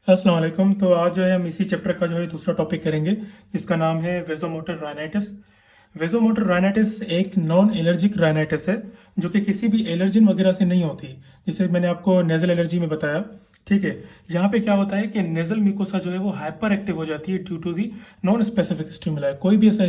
अस्सलाम वालेकुम। तो आज जो है हम इसी चैप्टर का जो है दूसरा टॉपिक करेंगे, जिसका नाम है वेजोमोटर राइनाइटिस। वेजोमोटर राइनाइटिस एक नॉन एलर्जिक राइनाइटिस है जो कि किसी भी एलर्जिन वगैरह से नहीं होती, जिसे मैंने आपको नेजल एलर्जी में बताया। ठीक है। यहाँ पे क्या होता है कि नेजल म्यूकोसा जो है वो हाइपर एक्टिव हो जाती है due to the non specific stimuli. कोई भी ऐसा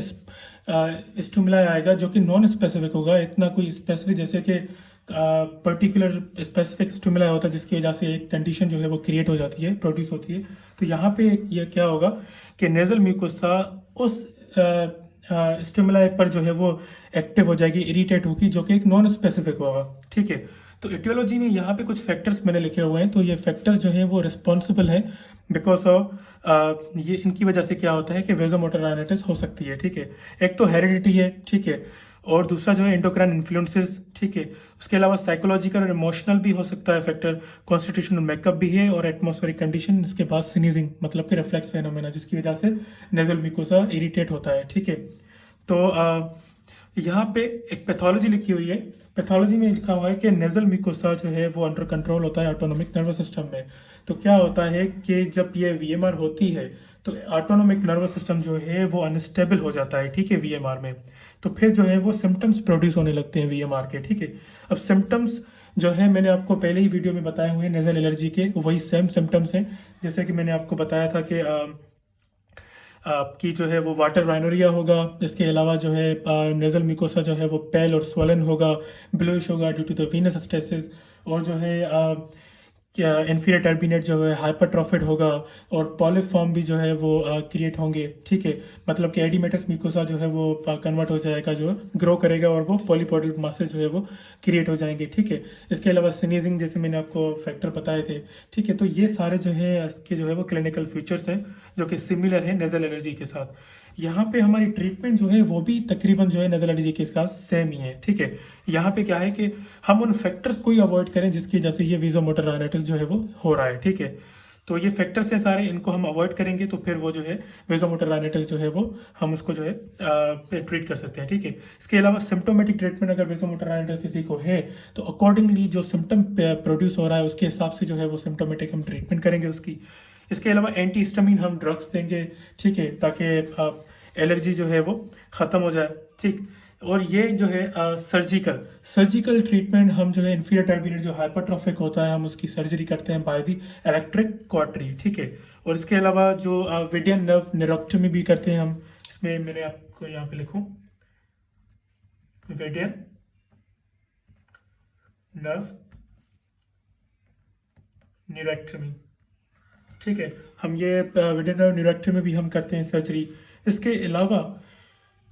स्टिमुलाई आएगा जो कि नॉन स्पेसिफिक होगा, इतना कोई स्पेसिफिक जैसे कि पर्टिकुलर स्पेसिफिक स्टिमुलाई होता है जिसकी वजह से एक कंडीशन जो है वो क्रिएट हो जाती है, प्रोड्यूस होती है। तो यहाँ पे ये क्या होगा कि नेजल म्यूकोसा उस स्टिमुलाई पर जो है वो एक्टिव हो जाएगी, इरिटेट होगी, जो कि एक नॉन स्पेसिफिक होगा। ठीक है। तो एटियोलॉजी में यहाँ पे कुछ फैक्टर्स मैंने लिखे हुए हैं, तो ये फैक्टर्स जो है वो रिस्पॉन्सिबल है बिकॉज ऑफ ये इनकी वजह से क्या होता है कि वेजोमोटर राइनाइटिस हो सकती है। ठीक है। एक तो हेरिडिटी है, ठीक है, और दूसरा जो है एंडोक्राइन इन्फ्लुएंसेस। ठीक है। उसके अलावा साइकोलॉजिकल और इमोशनल भी हो सकता है फैक्टर, कॉन्स्टिट्यूशनल मेकअप भी है, और एटमॉस्फेरिक कंडीशन। इसके बाद स्नीजिंग मतलब कि रिफ्लेक्स फेनोमेना, जिसकी वजह से नेजल म्यूकोसा इरिटेट होता है। ठीक है। तो यहाँ पे एक पैथोलॉजी लिखी हुई है। पैथोलॉजी में लिखा हुआ है कि नेजल म्यूकोसा जो है वो अंडर कंट्रोल होता है ऑटोनोमिक नर्वस सिस्टम में। तो क्या होता है कि जब ये वीएमआर होती है तो ऑटोनोमिक नर्वस सिस्टम जो है वो अनस्टेबल हो जाता है। ठीक है, वीएमआर में। तो फिर जो है वो सिम्टम्स प्रोड्यूस होने लगते हैं वीएमआर के। ठीक है। अब सिम्टम्स जो है मैंने आपको पहले ही वीडियो में बताए हुए हैं नेजल एलर्जी के, वही सेम सिम्टम्स हैं। जैसे कि मैंने आपको बताया था कि आपकी जो है वो वाटर राइनोरिया होगा। इसके अलावा जो है नेजल म्यूकोसा जो है वो पेल और स्वलन होगा, ब्लूइश होगा due to the venous stasis, और जो है क्या इन्फीरियर टर्बिनेट जो है हाइपरट्रॉफिड होगा, और पॉलिफॉर्म भी जो है वो क्रिएट होंगे। ठीक है। मतलब कि एडिमेटस म्यूकोसा जो है वो कन्वर्ट हो जाएगा, जो ग्रो करेगा, और वो पॉलीपोडल मासेस जो है वो क्रिएट हो जाएंगे। ठीक है। इसके अलावा स्नीजिंग जैसे मैंने आपको फैक्टर बताए थे। ठीक है। तो ये सारे जो है इसके जो है वो क्लिनिकल फीचर्स हैं जो कि सिमिलर है नेजल एलर्जी के साथ। यहाँ पे हमारी ट्रीटमेंट जो है वो भी तकरीबन जो है नेजल एलर्जी के साथ सेम ही है। ठीक है। यहाँ पे क्या है कि हम उन फैक्टर्स को ही अवॉइड करें जिसकी वजह से ये वीजोमोटर राइनाइटिस जो है वो हो रहा है। ठीक है। तो ये फैक्टर्स हैं सारे, इनको हम अवॉइड करेंगे तो फिर वो जो है वीजोमोटर राइनाइटिस जो है वो हम उसको जो है ट्रीट कर सकते हैं। ठीक है। इसके अलावा सिम्टोमेटिक ट्रीटमेंट अगर वीजोमोटर राइनाइटिस किसी को है तो अकॉर्डिंगली जो सिम्टम प्रोड्यूस हो रहा है उसके हिसाब से जो है वो सिम्टोमेटिक हम ट्रीटमेंट करेंगे उसकी। इसके अलावा एंटी हिस्टामिन हम ड्रग्स देंगे। ठीक है। ताकि एलर्जी जो है वो ख़त्म हो जाए। ठीक। और ये जो है सर्जिकल सर्जिकल ट्रीटमेंट हम जो है इन्फीरियर टर्बिनेट जो हाइपरट्रॉफिक होता है हम उसकी सर्जरी करते हैं बाय दी इलेक्ट्रिक कॉटरी। ठीक है। और इसके अलावा जो विडियन नर्व निरोक्टमी भी करते हैं हम। इसमें मैंने आपको यहाँ पे लिखूँ विडियन नर्व निरोक्टमी। ठीक है। हम ये विडियन नर्व निरोक्टमी भी हम करते हैं सर्जरी। इसके अलावा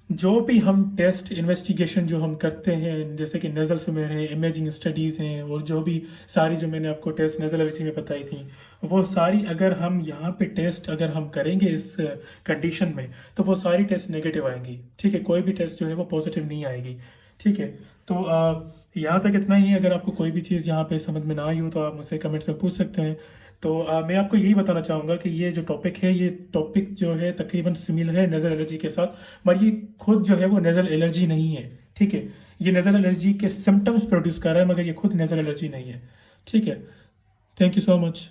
जो भी हम टेस्ट इन्वेस्टिगेशन जो हम करते हैं, जैसे कि नज़ल सुमेर है, इमेजिंग स्टडीज़ हैं, और जो भी सारी जो मैंने आपको टेस्ट नज़ल एलर्जी में बताई थी, वो सारी अगर हम यहाँ पे टेस्ट अगर हम करेंगे इस कंडीशन में तो वो सारी टेस्ट नेगेटिव आएंगी। ठीक है। कोई भी टेस्ट जो है वो पॉजिटिव नहीं आएगी। ठीक है। तो यहाँ तक इतना ही है। अगर आपको कोई भी चीज़ यहाँ पे समझ में ना आई हो तो आप मुझसे कमेंट्स में पूछ सकते हैं। तो मैं आपको यही बताना चाहूँगा कि ये जो टॉपिक है, ये टॉपिक जो है तकरीबन सिमिलर है नेज़ल एलर्जी के साथ, मगर ये खुद जो है वो नेज़ल एलर्जी नहीं है। ठीक है। ये नेज़ल एलर्जी के सिम्टम्स प्रोड्यूस कर रहा है, मगर ये खुद नेज़ल एलर्जी नहीं है। ठीक है। Thank you so much.